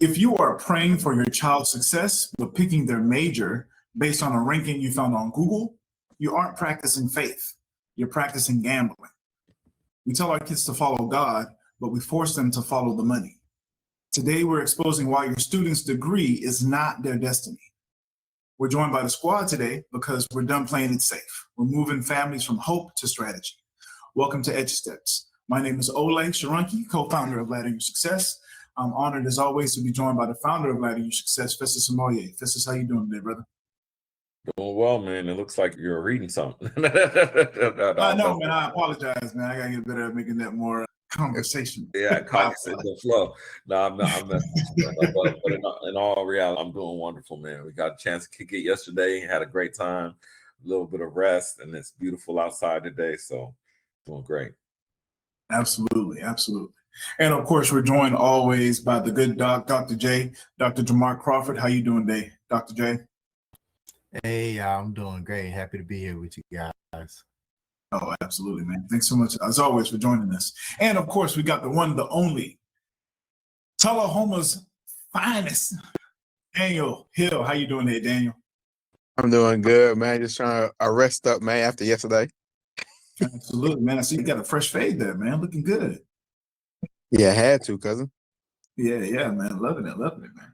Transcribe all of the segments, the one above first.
If you are praying for your child's success but picking their major based on a ranking you found on Google, you aren't practicing faith. You're practicing gambling. We tell our kids to follow God, but we force them to follow the money. Today, we're exposing why your student's degree is not their destiny. We're joined by the squad today because we're done playing it safe. We're moving families from hope to strategy. Welcome to Edu Steps. My name is Olay Shorunke, co-founder of Ladder Your Success. I'm honored as always to be joined by the founder of Ladder Your Success, Festus Amoye. Festus, how you doing today, brother? Doing well, man. It looks like you're reading something. No, man. I apologize, man. I gotta get better at making that more conversation. Yeah, conversation flow. No, I'm not. But in all reality, I'm doing wonderful, man. We got a chance to kick it yesterday. Had a great time, a little bit of rest, and it's beautiful outside today. So, doing great. Absolutely, absolutely. And of course, we're joined always by the good doc, Dr. J, Dr. Jamarc Crawford. How you doing today, Dr. J? Hey, I'm doing great. Happy to be here with you guys. Oh, absolutely, man. Thanks so much, as always, for joining us. And of course, we got the one, the only, Tullahoma's finest, Daniel Hill. How you doing there, Daniel? I'm doing good, man. Just trying to rest up, man, after yesterday. Absolutely, man. I see you got a fresh fade there, man. Looking good. Yeah, I had to, cousin. Yeah, man. Loving it, man.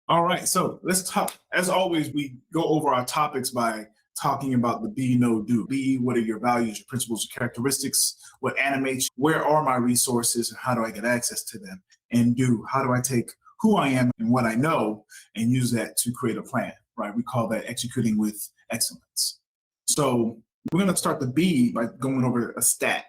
All right, so let's talk. As always, we go over our topics by talking about the be, know, do. Be, what are your values, your principles, your characteristics? What animates you? Where are my resources and how do I get access to them? And do, how do I take who I am and what I know and use that to create a plan, right? We call that executing with excellence. So we're gonna start the B by going over a stat.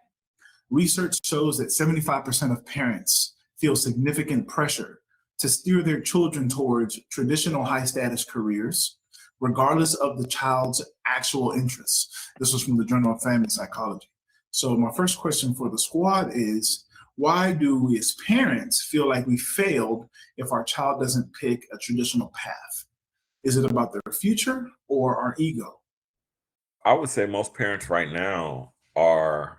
Research shows that 75% of parents feel significant pressure to steer their children towards traditional high-status careers, regardless of the child's actual interests. This was from the Journal of Family Psychology. So my first question for the squad is, why do we as parents feel like we failed if our child doesn't pick a traditional path? Is it about their future or our ego? I would say most parents right now are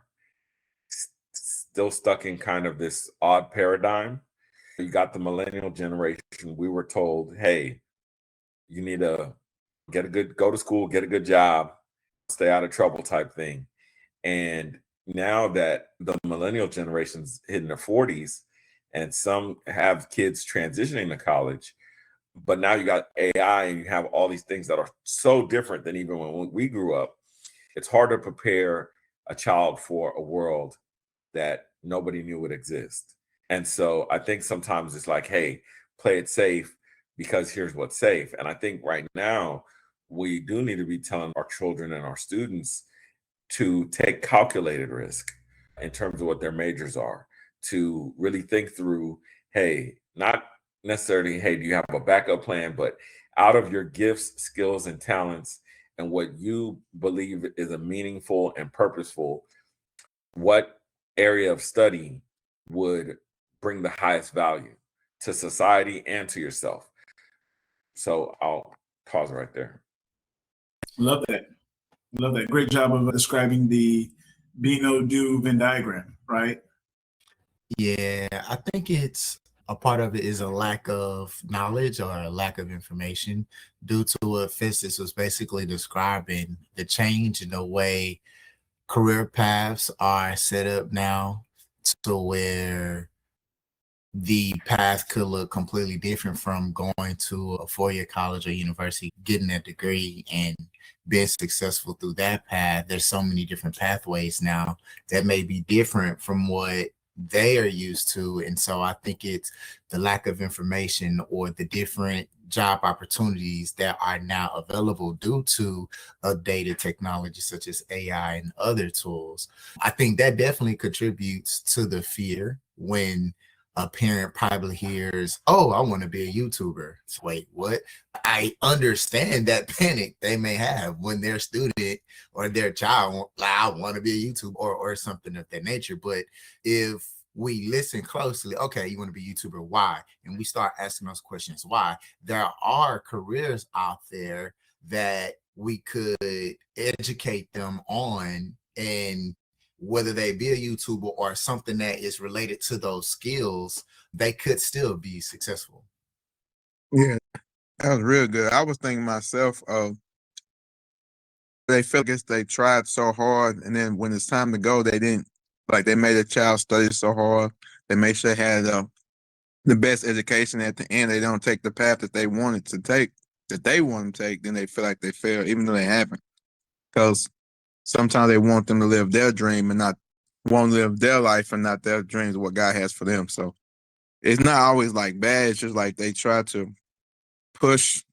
still stuck in kind of this odd paradigm. You got the millennial generation. We were told, hey, you need to go to school, get a good job, stay out of trouble type thing. And now that the millennial generation's hitting their 40s and some have kids transitioning to college, but now you got AI and you have all these things that are so different than even when we grew up. It's hard to prepare a child for a world that nobody knew would exist. And so I think sometimes it's like, hey, play it safe because here's what's safe. And I think right now we do need to be telling our children and our students to take calculated risk in terms of what their majors are, to really think through, hey, not necessarily, hey, do you have a backup plan, but out of your gifts, skills, and talents, and what you believe is a meaningful and purposeful, what area of study would bring the highest value to society and to yourself. So I'll pause right there. Love that. Great job of describing the be, know, do Venn diagram, right? Yeah, I think it's a part of it is a lack of knowledge or a lack of information due to what Festus was basically describing, the change in the way career paths are set up now to where the path could look completely different from going to a four-year college or university, getting a degree and being successful through that path. There's so many different pathways now that may be different from what they are used to. And so I think it's the lack of information or the different job opportunities that are now available due to updated technology such as AI and other tools. I think that definitely contributes to the fear when a parent probably hears, oh, I want to be a YouTuber. Wait, what? I understand that panic they may have when their student or their child, like, I want to be a YouTuber or something of that nature. But if we listen closely, okay, you want to be a YouTuber, why? And we start asking those questions, why? There are careers out there that we could educate them on, and whether they be a YouTuber or something that is related to those skills, they could still be successful. Yeah, that was real good. I was thinking myself, they feel like they tried so hard, and then when it's time to go, they didn't. Like they made a child study so hard, they made sure they had the best education. At the end, they don't take the path that they wanted to take, that they want to take. Then they feel like they failed, even though they haven't. Because sometimes they want them to live their dream and not want to live their life and not their dreams, what God has for them. So it's not always like bad. It's just like they try to push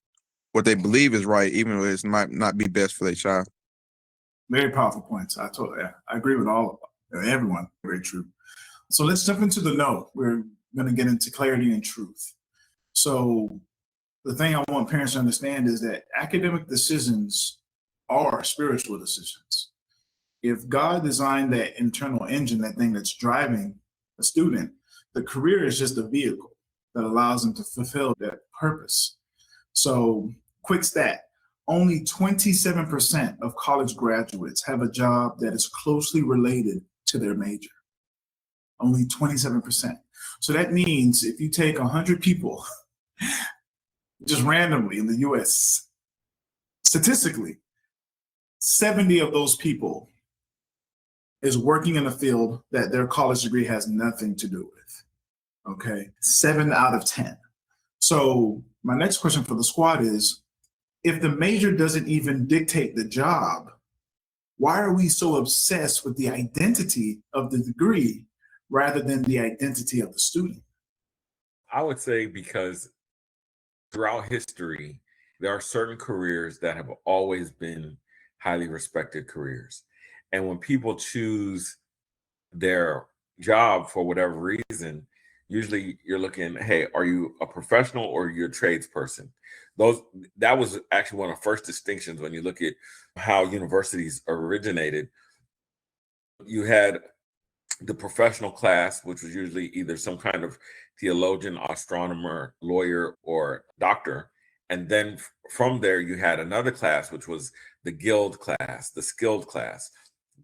what they believe is right, even though it might not be best for their child. Very powerful points. I agree with everyone. Very true. So let's jump into the no. We're going to get into clarity and truth. So the thing I want parents to understand is that academic decisions are spiritual decisions. If God designed that internal engine, that thing that's driving a student, the career is just a vehicle that allows them to fulfill that purpose. So, quick stat, only 27% of college graduates have a job that is closely related to their major. Only 27%. So that means if you take 100 people just randomly in the US, statistically, 70 of those people is working in a field that their college degree has nothing to do with. Okay, 7 out of 10. So my next question for the squad is, if the major doesn't even dictate the job, why are we so obsessed with the identity of the degree rather than the identity of the student? I would say because throughout history, there are certain careers that have always been highly respected careers. And when people choose their job for whatever reason, usually you're looking, hey, are you a professional or you're a tradesperson? That was actually one of the first distinctions when you look at how universities originated. You had the professional class, which was usually either some kind of theologian, astronomer, lawyer, or doctor. And then from there, you had another class, which was the guild class, the skilled class,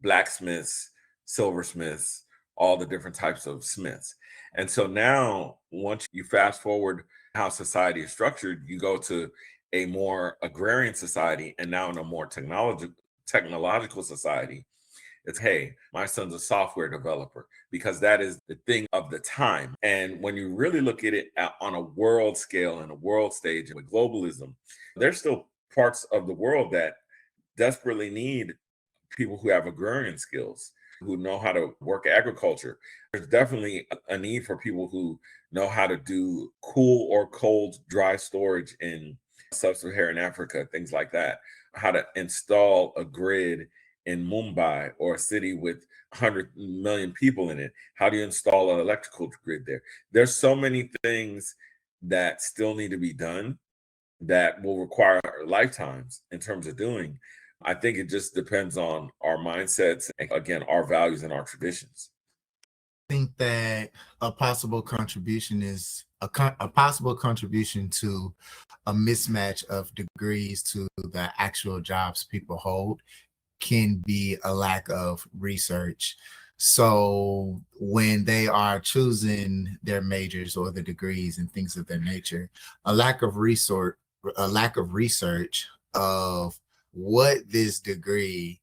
blacksmiths, silversmiths, all the different types of smiths. And so now, once you fast forward how society is structured, you go to a more agrarian society and now in a more technological society. It's, hey, my son's a software developer because that is the thing of the time. And when you really look at it on a world scale and a world stage with globalism, there's still parts of the world that desperately need people who have agrarian skills, who know how to work agriculture. There's definitely a need for people who know how to do cool or cold dry storage in sub-Saharan Africa, things like that, how to install a grid in Mumbai or a city with 100 million people in it. How do you install an electrical grid there? There's so many things that still need to be done that will require lifetimes in terms of doing. I think it just depends on our mindsets and, again, our values and our traditions. I think that a possible contribution is a possible contribution to a mismatch of degrees to the actual jobs people hold can be a lack of research. So when they are choosing their majors or the degrees and things of that nature, a lack of research of what this degree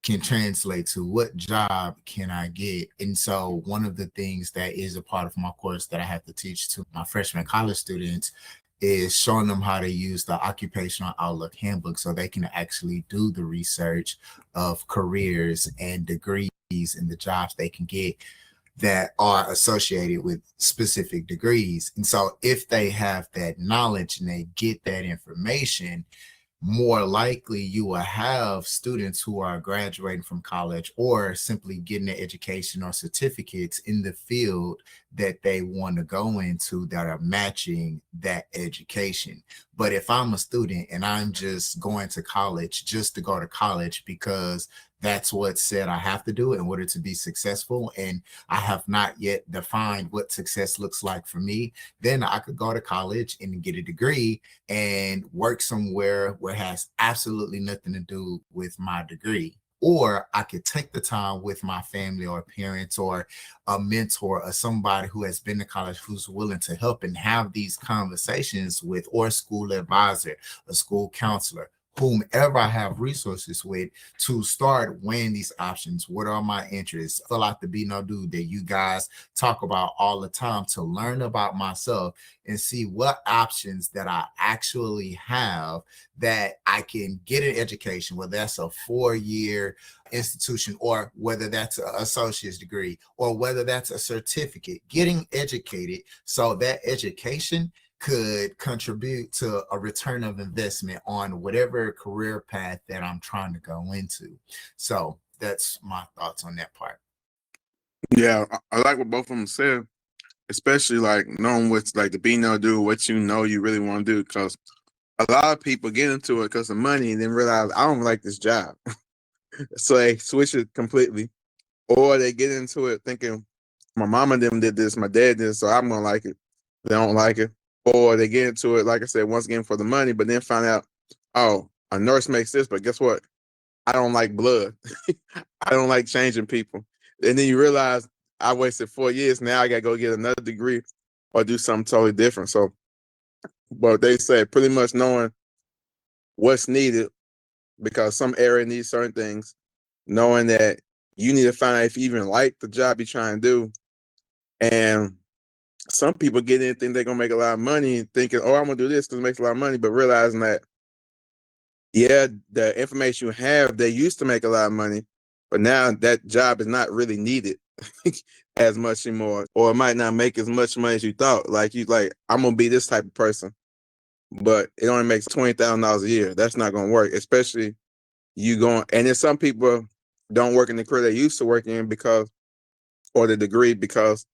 can translate to, what job can I get. And so one of the things that is a part of my course that I have to teach to my freshman college students is showing them how to use the Occupational Outlook Handbook so they can actually do the research of careers and degrees and the jobs they can get that are associated with specific degrees. And so if they have that knowledge and they get that information, more likely you will have students who are graduating from college or simply getting an education or certificates in the field that they want to go into that are matching that education. But if I'm a student and I'm just going to college just to go to college because that's what said I have to do in order to be successful, and I have not yet defined what success looks like for me, then I could go to college and get a degree and work somewhere where it has absolutely nothing to do with my degree. or I could take the time with my family or parents or a mentor or somebody who has been to college who's willing to help and have these conversations with, or a school advisor, a school counselor, whomever I have resources with, to start weighing these options. What are my interests? Fill out the Be No Do that you guys talk about all the time, to learn about myself and see what options that I actually have that I can get an education, whether that's a 4-year institution or whether that's an associate's degree or whether that's a certificate. Getting educated so that education could contribute to a return of investment on whatever career path that I'm trying to go into. So that's my thoughts on that part. Yeah, I like what both of them said, especially like knowing what's like the Be No Do, what you know you really want to do. Because a lot of people get into it because of money and then realize I don't like this job. So they switch it completely. Or they get into it thinking my mama and them did this, my dad did this, so I'm gonna like it. They don't like it. Or they get into it, like I said, once again for the money, but then find out, oh, a nurse makes this, but guess what? I don't like blood. I don't like changing people. And then you realize I wasted 4 years. Now I gotta go get another degree or do something totally different. So, but they say pretty much knowing what's needed because some area needs certain things, knowing that you need to find out if you even like the job you're trying to do. And some people get in and think they're gonna make a lot of money thinking, oh, I'm gonna do this because it makes a lot of money, but realizing that, yeah, the information you have, they used to make a lot of money, but now that job is not really needed as much anymore, or it might not make as much money as you thought. Like I'm gonna be this type of person, but it only makes $20,000 a year. That's not gonna work, especially you going. And then some people don't work in the career they used to work in because, or the degree, because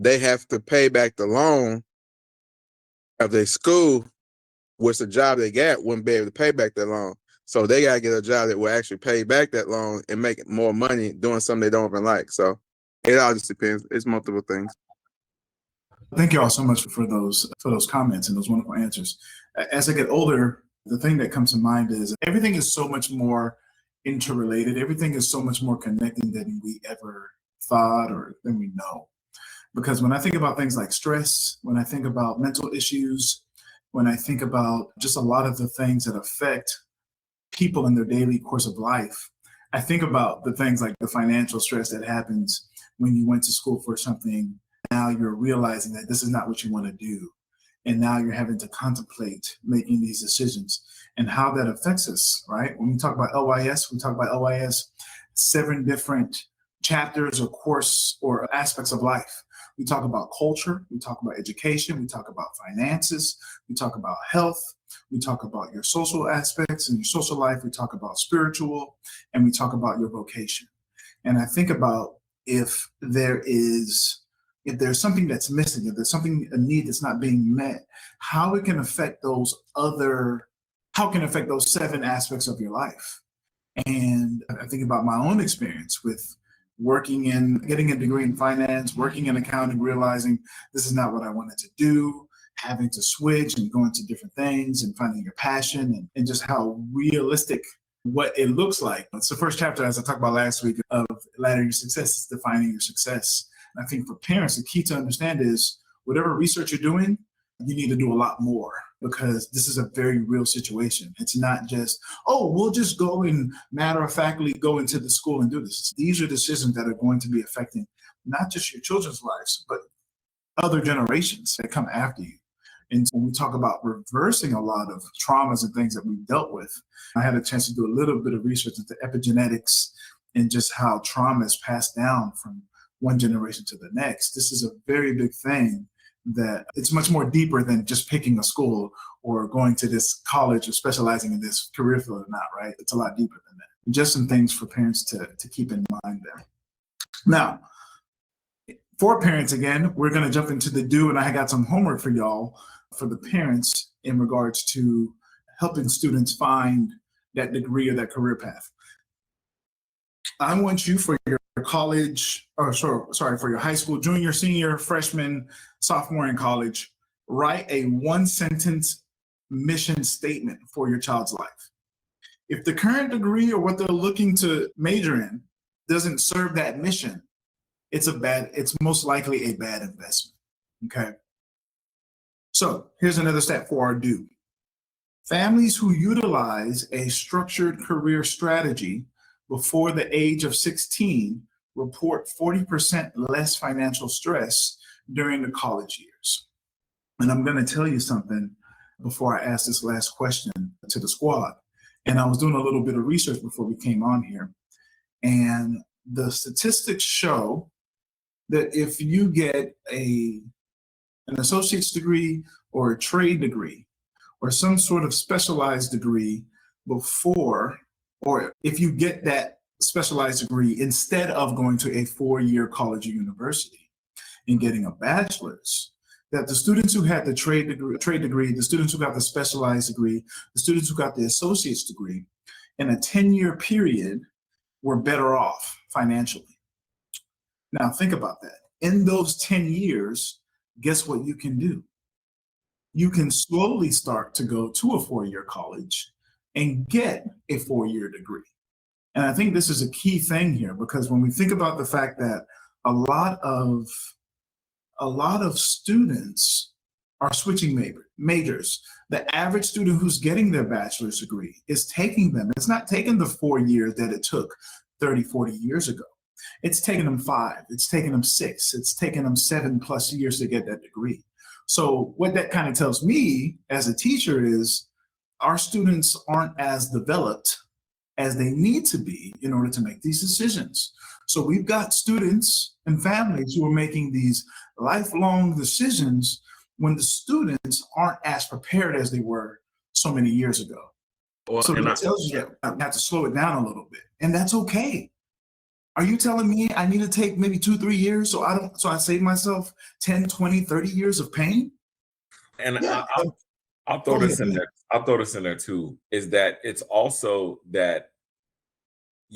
they have to pay back the loan of their school, which the job they got wouldn't be able to pay back that loan. So they got to get a job that will actually pay back that loan and make more money doing something they don't even like. So it all just depends. It's multiple things. Thank you all so much for those comments and those wonderful answers. As I get older, the thing that comes to mind is everything is so much more interrelated. Everything is so much more connected than we ever thought or than we know. Because when I think about things like stress, when I think about mental issues, when I think about just a lot of the things that affect people in their daily course of life, I think about the things like the financial stress that happens when you went to school for something. Now you're realizing that this is not what you want to do. And now you're having to contemplate making these decisions and how that affects us, right? When we talk about LYS, we talk about LYS, 7 different chapters or course or aspects of life. We talk about culture, we talk about education, we talk about finances, we talk about health, we talk about your social aspects and your social life, we talk about spiritual, and we talk about your vocation. And I think about if there's something that's missing, if there's something, a need that's not being met, how it can affect those 7 aspects of your life. And I think about my own experience with getting a degree in finance, working in accounting, realizing this is not what I wanted to do, having to switch and go into different things and finding your passion and just how realistic what it looks like. It's the first chapter, as I talked about last week, of Ladder Your Success, is defining your success. And I think for parents, the key to understand is whatever research you're doing, you need to do a lot more because this is a very real situation. It's not just, oh, we'll just go and matter-of-factly go into the school and do this. These are decisions that are going to be affecting not just your children's lives, but other generations that come after you. And so when we talk about reversing a lot of traumas and things that we've dealt with, I had a chance to do a little bit of research into epigenetics and just how trauma is passed down from one generation to the next. This is a very big thing that it's much more deeper than just picking a school or going to this college or specializing in this career field or not, right? It's a lot deeper than that. Just some things for parents to keep in mind there. Now, for parents, again, we're going to jump into the do, and I got some homework for y'all, for the parents, in regards to helping students find that degree or that career path. I want you for your college, or sorry, for your high school, junior, senior, freshman, sophomore in college, write a 1-sentence mission statement for your child's life. If the current degree or what they're looking to major in doesn't serve that mission, it's most likely a bad investment. Okay. So here's another step for our do. Families who utilize a structured career strategy before the age of 16 report 40% less financial stress during the college years. And I'm going to tell you something before I ask this last question to the squad. And I was doing a little bit of research before we came on here. And the statistics show that if you get an associate's degree or a trade degree or some sort of specialized degree before, or if you get that specialized degree instead of going to a 4-year college or university and getting a bachelor's, that the students who had the trade degree, the students who got the specialized degree, the students who got the associate's degree, in a 10-year period were better off financially. Now think about that. In those 10 years, guess what you can do? You can slowly start to go to a 4-year college and get a 4-year degree. And I think this is a key thing here, because when we think about the fact that a lot of students are switching majors. The average student who's getting their bachelor's degree is taking them. It's not taking the 4 years that it took 30, 40 years ago. It's taking them 5, it's taking them 6, it's taking them 7+ years to get that degree. So what that kind of tells me as a teacher is our students aren't as developed as they need to be in order to make these decisions. So we've got students and families who are making these lifelong decisions when the students aren't as prepared as they were so many years ago. Well, so that tells you that I have to slow it down a little bit, and that's okay. Are you telling me I need to take maybe 2-3 years so I save myself 10, 20, 30 years of pain? And yeah. I'll throw this in there. I'll throw this in there too, is that it's also that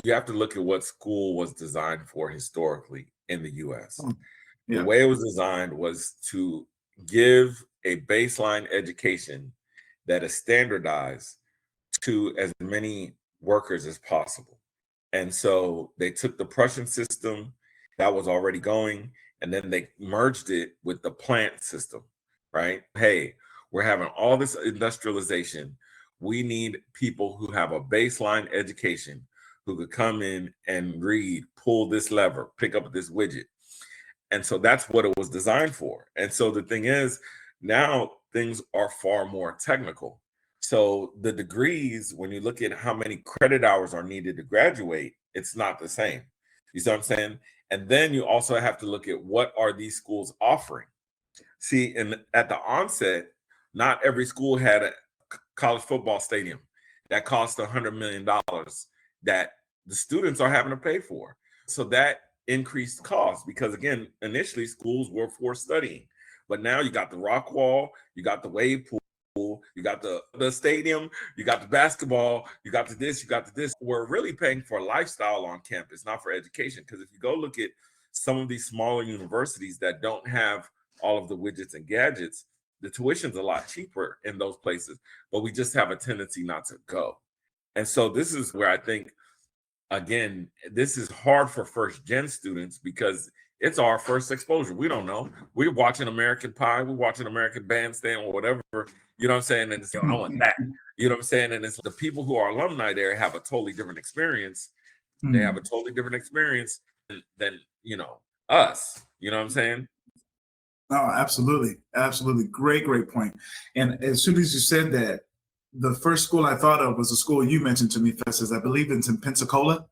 you have to look at what school was designed for historically in the US. Yeah. The way it was designed was to give a baseline education that is standardized to as many workers as possible. And so they took the Prussian system that was already going, and then they merged it with the plant system, right? Hey, we're having all this industrialization. We need people who have a baseline education, who could come in and read, pull this lever, pick up this widget. And so that's what it was designed for. And so the thing is, now things are far more technical. So the degrees, when you look at how many credit hours are needed to graduate, it's not the same. You see what I'm saying? And then you also have to look at what are these schools offering. See, at the onset, not every school had a college football stadium that cost $100 million that the students are having to pay for. So that increased cost because, again, initially schools were for studying. But now you got the rock wall, you got the wave pool, you got the stadium, you got the basketball, you got the this, you got the this. We're really paying for a lifestyle on campus, not for education. Because if you go look at some of these smaller universities that don't have all of the widgets and gadgets, the tuition's a lot cheaper in those places, but we just have a tendency not to go. And so this is where I think, again, this is hard for first gen students because it's our first exposure. We don't know. We're watching American Pie, we're watching American Bandstand or whatever, you know what I'm saying? And it's, I want that, you know what I'm saying? And it's the people who are alumni there have a totally different experience. They have a totally different experience than us, you know what I'm saying? No, absolutely. Absolutely. Great point. And as soon as you said that, the first school I thought of was a school you mentioned to me, Festus. I believe it's in Pensacola.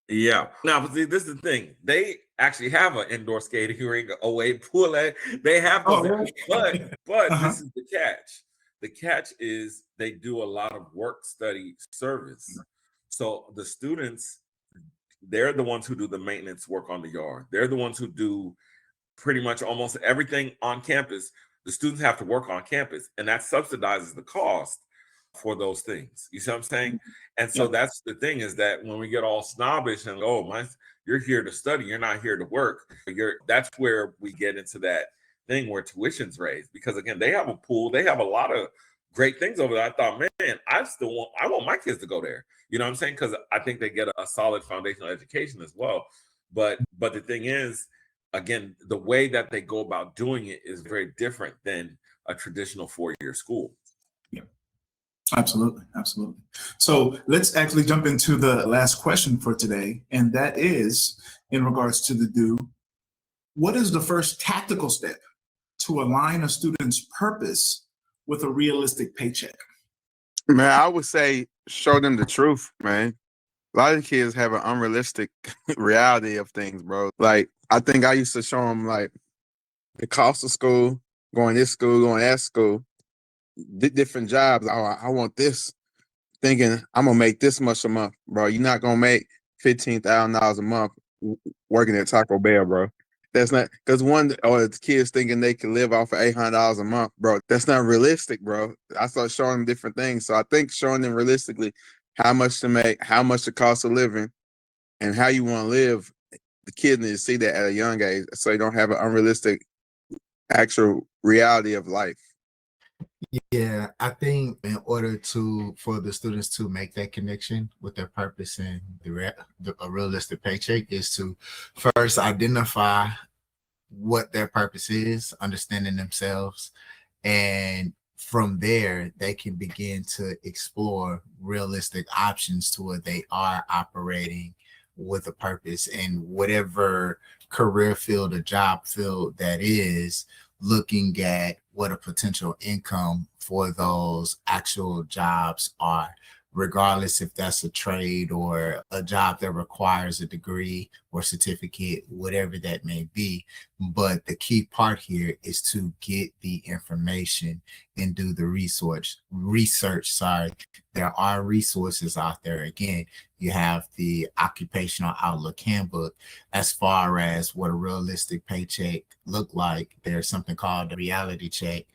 Yeah. Now, see, this is the thing. They actually have an indoor skating rink, away pool. They have those, but this is the catch. The catch is they do a lot of work study service. So the students, they're the ones who do the maintenance work on the yard. They're the ones who do pretty much almost everything on campus. The students have to work on campus, and that subsidizes the cost for those things. You see what I'm saying? And so that's the thing, is that when we get all snobbish and you're here to study, you're not here to work. That's where we get into that thing where tuition's raised, because again, they have a pool, they have a lot of great things over there. I thought, man, I want my kids to go there. You know what I'm saying? Because I think they get a solid foundational education as well. But the thing is, again, the way that they go about doing it is very different than a traditional 4-year school. Yeah, absolutely. Absolutely. So let's actually jump into the last question for today. And that is in regards to the do. What is the first tactical step to align a student's purpose with a realistic paycheck? Man, I would say show them the truth, man. A lot of kids have an unrealistic reality of things, bro. Like, I think I used to show them, like, the cost of school, going this school, going that school, different jobs. Oh, I want this, thinking I'm going to make this much a month, bro. You're not going to make $15,000 a month working at Taco Bell, bro. That's not, because the kids thinking they can live off of $800 a month, bro. That's not realistic, bro. I started showing them different things. So I think showing them realistically how much to make, how much the cost of living, and how you want to live, the kids need to see that at a young age so they don't have an unrealistic actual reality of life. Yeah, I think in order for the students to make that connection with their purpose and a realistic paycheck is to first identify what their purpose is, understanding themselves, and from there they can begin to explore realistic options to where they are operating with a purpose in whatever career field or job field that is, looking at what a potential income for those actual jobs are, regardless if that's a trade or a job that requires a degree or certificate, whatever that may be. But the key part here is to get the information and do the research. There are resources out there. Again, you have the Occupational Outlook Handbook as far as what a realistic paycheck look like. There's something called the reality check,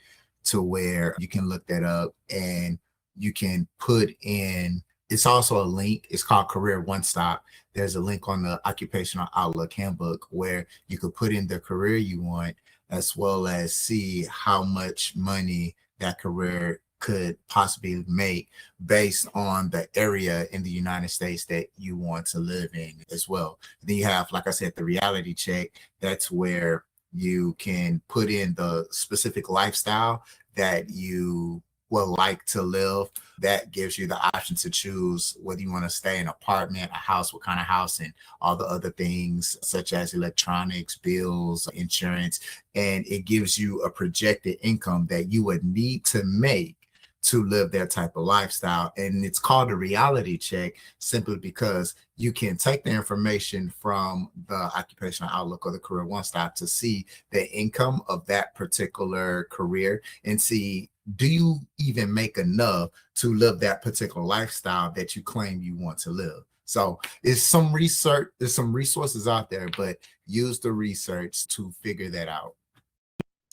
to where you can look that up and you can put in, it's also a link. It's called Career One Stop. There's a link on the Occupational Outlook Handbook where you could put in the career you want, as well as see how much money that career could possibly make based on the area in the United States that you want to live in as well. Then you have, like I said, the reality check. That's where you can put in the specific lifestyle that you would like to live. That gives you the option to choose whether you want to stay in an apartment, a house, what kind of house, and all the other things such as electronics, bills, insurance. And it gives you a projected income that you would need to make to live that type of lifestyle. And it's called a reality check simply because you can take the information from the Occupational Outlook or the Career One Stop to see the income of that particular career and see, do you even make enough to live that particular lifestyle that you claim you want to live? So it's some research, there's some resources out there, but use the research to figure that out.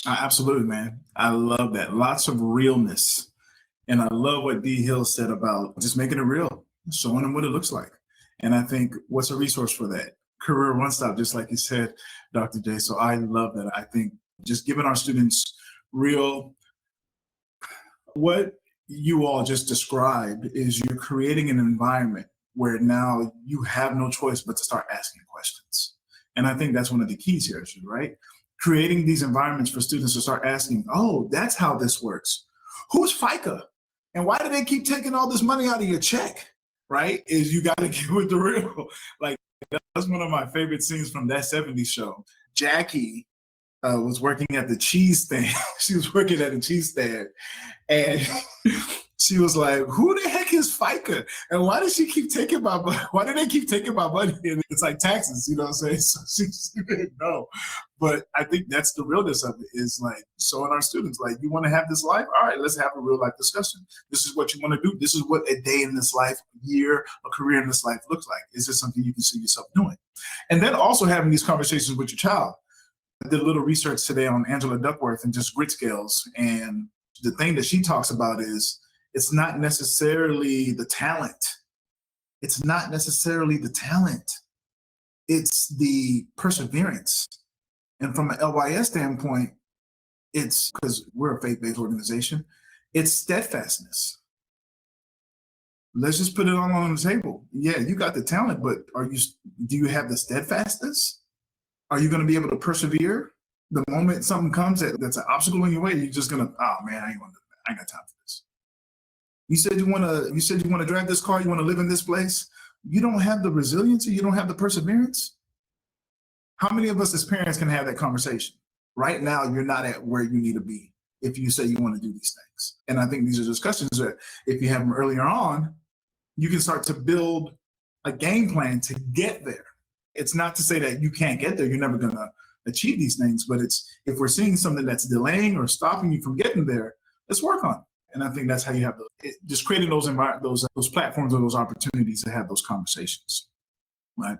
Absolutely, man. I love that. Lots of realness. And I love what D. Hill said about just making it real, showing them what it looks like. And I think what's a resource for that? Career One Stop, just like you said, Dr. J. So I love that. I think just giving our students real, what you all just described is you're creating an environment where now you have no choice but to start asking questions. And I think that's one of the keys here, right? Creating these environments for students to start asking, oh, that's how this works. Who's FICA? And why do they keep taking all this money out of your check? Right? Is you got to get with the real. Like, that's one of my favorite scenes from That 70s Show. Jackie was working at the cheese stand. She was working at a cheese stand. And she was like, who the heck is FICA? And why does she keep taking my money? Why do they keep taking my money? And it's like taxes, you know what I'm saying? So she didn't know. But I think that's the realness of it, is like showing our students, like, you want to have this life? All right, let's have a real life discussion. This is what you want to do. This is what a day in this life, year, a career in this life looks like. Is this something you can see yourself doing? And then also having these conversations with your child. I did a little research today on Angela Duckworth and just grit scales. And the thing that she talks about is it's not necessarily the talent. It's not necessarily the talent. It's the perseverance. And from an LYS standpoint, it's because we're a faith-based organization. It's steadfastness. Let's just put it all on the table. Yeah, you got the talent, but do you have the steadfastness? Are you going to be able to persevere? The moment something comes that's an obstacle in your way, you're just going to, oh man, I ain't got time for this. You said you want to drive this car, you want to live in this place. You don't have the resiliency, you don't have the perseverance. How many of us as parents can have that conversation? Right now, you're not at where you need to be if you say you want to do these things. And I think these are discussions that if you have them earlier on, you can start to build a game plan to get there. It's not to say that you can't get there, you're never going to achieve these things, but it's if we're seeing something that's delaying or stopping you from getting there, let's work on it. And I think that's how you have just creating those platforms or those opportunities to have those conversations, right?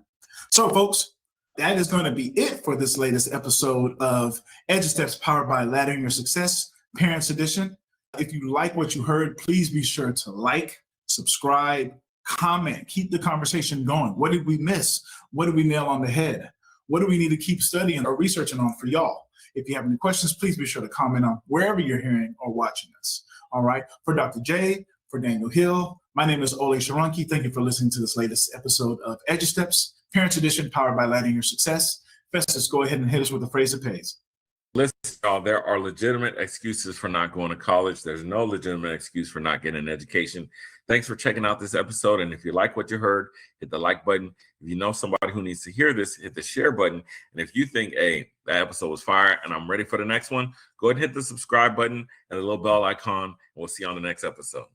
So, folks, that is going to be it for this latest episode of Edu Steps powered by Laddering Your Success Parents Edition. If you like what you heard, please be sure to like, subscribe, comment, keep the conversation going. What did we miss? What did we nail on the head? What do we need to keep studying or researching on for y'all? If you have any questions, please be sure to comment on wherever you're hearing or watching us. All right. For Dr. J, for Daniel Hill, my name is Olay Shorunke. Thank you for listening to this latest episode of Edu Steps Parents Edition, powered by Laddering Your Success. Festus, go ahead and hit us with a phrase that pays. Listen, y'all, there are legitimate excuses for not going to college. There's no legitimate excuse for not getting an education. Thanks for checking out this episode. And if you like what you heard, hit the like button. If you know somebody who needs to hear this, hit the share button. And if you think, hey, that episode was fire and I'm ready for the next one, go ahead and hit the subscribe button and the little bell icon. And we'll see you on the next episode.